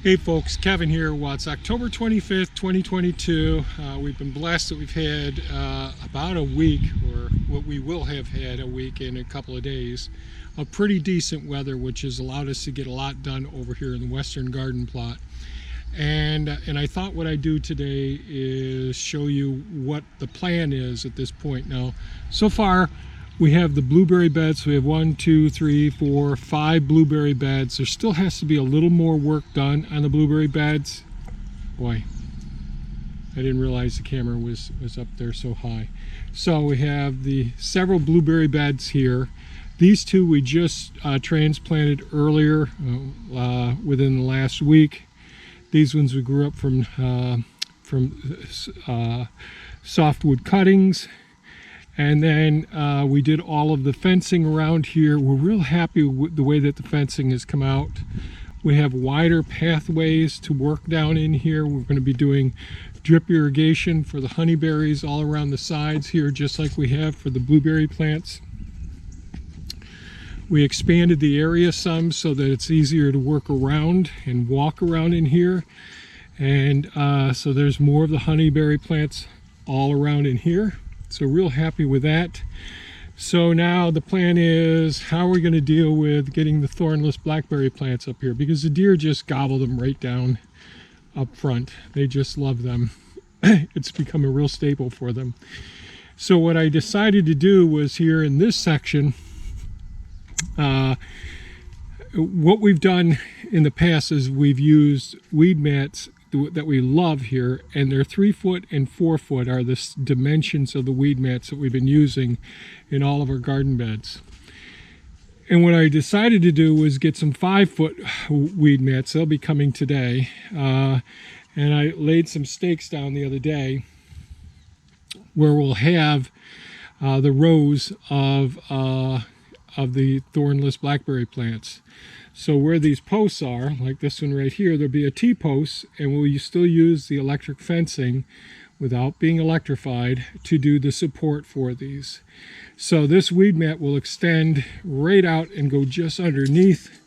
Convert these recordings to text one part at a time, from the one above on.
Hey folks, Kevin here. Well, it's October 25th, 2022. We've been blessed that we've had about a week, or what we will have had a week in a couple of days, of pretty decent weather, which has allowed us to get a lot done over here in the Western Garden Plot. And I thought what I'd do today is show you what the plan is at this point. Now, so far, we have the blueberry beds. We have 1, 2, 3, 4, 5 blueberry beds. There still has to be a little more work done on the blueberry beds. Boy, I didn't realize the camera was up there so high. So we have the several blueberry beds here. These two we just transplanted earlier within the last week. These ones we grew up from softwood cuttings. And then we did all of the fencing around here. We're real happy with the way that the fencing has come out. We have wider pathways to work down in here. We're going to be doing drip irrigation for the honeyberries all around the sides here, just like we have for the blueberry plants. We expanded the area some so that it's easier to work around and walk around in here. And so there's more of the honeyberry plants all around in here. So real happy with that. So now the plan is, how are we going to deal with getting the thornless blackberry plants up here? Because the deer just gobble them right down up front. They just love them. It's become a real staple for them. So what I decided to do was, here in this section, what we've done in the past is we've used weed mats that we love here, and they're 3 foot and 4 foot are the dimensions of the weed mats that we've been using in all of our garden beds. And what I decided to do was get some 5-foot weed mats. They'll be coming today. And I laid some stakes down the other day where we'll have the rows of the thornless blackberry plants. So where these posts are, like this one right here, there'll be a T-post, and we'll still use the electric fencing without being electrified to do the support for these. So this weed mat will extend right out and go just underneath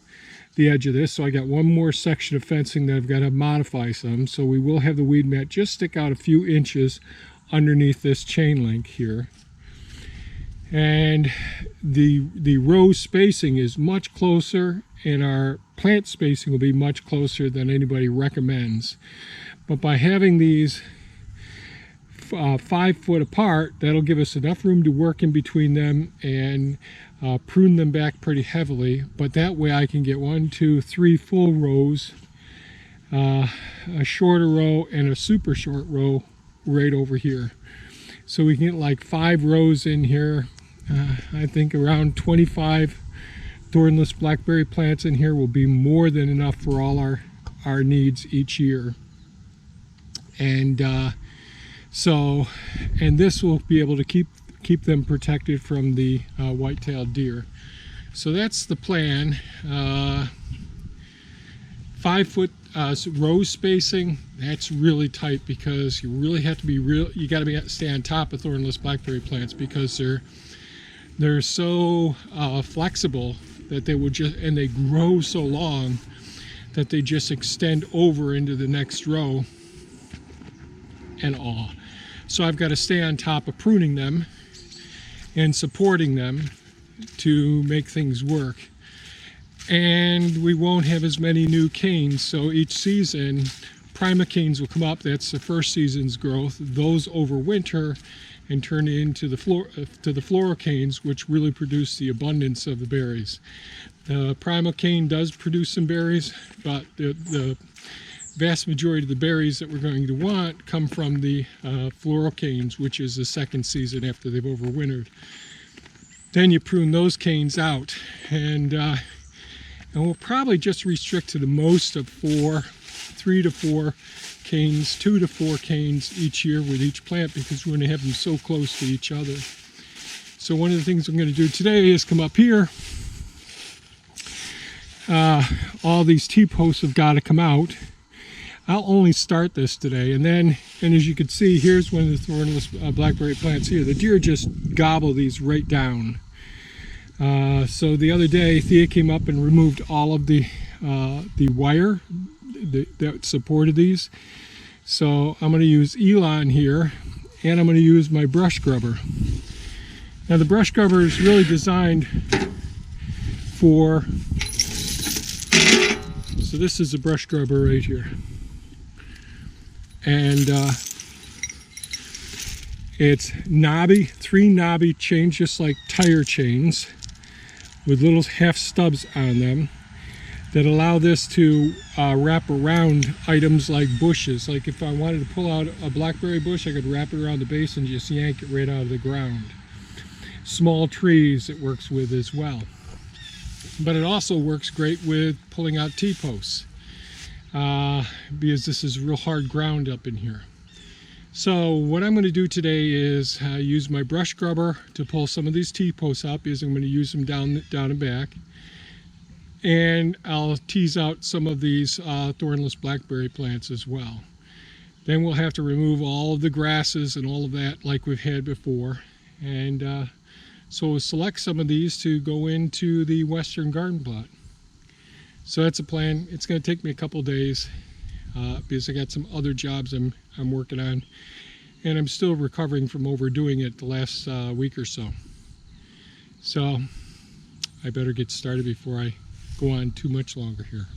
the edge of this. So I got one more section of fencing that I've got to modify some. So we will have the weed mat just stick out a few inches underneath this chain link here. And the row spacing is much closer, and our plant spacing will be much closer than anybody recommends. But by having these 5 foot apart, that'll give us enough room to work in between them and prune them back pretty heavily. But that way I can get 1, 2, 3 full rows, a shorter row, and a super short row right over here. So we can get like 5 rows in here. I think around 25 thornless blackberry plants in here will be more than enough for all our needs each year. And and this will be able to keep them protected from the white-tailed deer. So that's the plan. 5 foot row spacing, that's really tight, because you really have to be you got to stay on top of thornless blackberry plants, because they're so flexible that they will just, and they grow so long that they just extend over into the next row and all. So I've got to stay on top of pruning them and supporting them to make things work. And we won't have as many new canes, so each season prima canes will come up. That's the first season's growth. Those overwinter and turn into the floral canes, which really produce the abundance of the berries. The prima cane does produce some berries, but the vast majority of the berries that we're going to want come from the floral canes, which is the second season after they've overwintered. Then you prune those canes out, and we'll probably just restrict to the most of 3 to 4 canes, 2 to 4 canes each year with each plant, because we're going to have them so close to each other. So one of the things I'm going to do today is come up here. All these T-posts have got to come out. I'll only start this today, and as you can see, here's one of the thornless blackberry plants here. The deer just gobble these right down. So the other day, Thea came up and removed all of the wire that supported these. So I'm going to use Elon here, and I'm going to use my brush scrubber. Now the brush scrubber is really designed for, so this is a brush scrubber right here. And it's knobby, 3 knobby chains, just like tire chains, with little half stubs on them that allow this to wrap around items like bushes. Like if I wanted to pull out a blackberry bush, I could wrap it around the base and just yank it right out of the ground. Small trees it works with as well. But it also works great with pulling out T-posts because this is real hard ground up in here. So what I'm going to do today is use my brush scrubber to pull some of these T-posts out, because I'm going to use them down and back. And I'll tease out some of these thornless blackberry plants as well. Then we'll have to remove all of the grasses and all of that like we've had before. And so we'll select some of these to go into the western garden plot. So that's a plan. It's going to take me a couple days because I got some other jobs I'm working on, and I'm still recovering from overdoing it the last week or so. So I better get started before I go on too much longer here.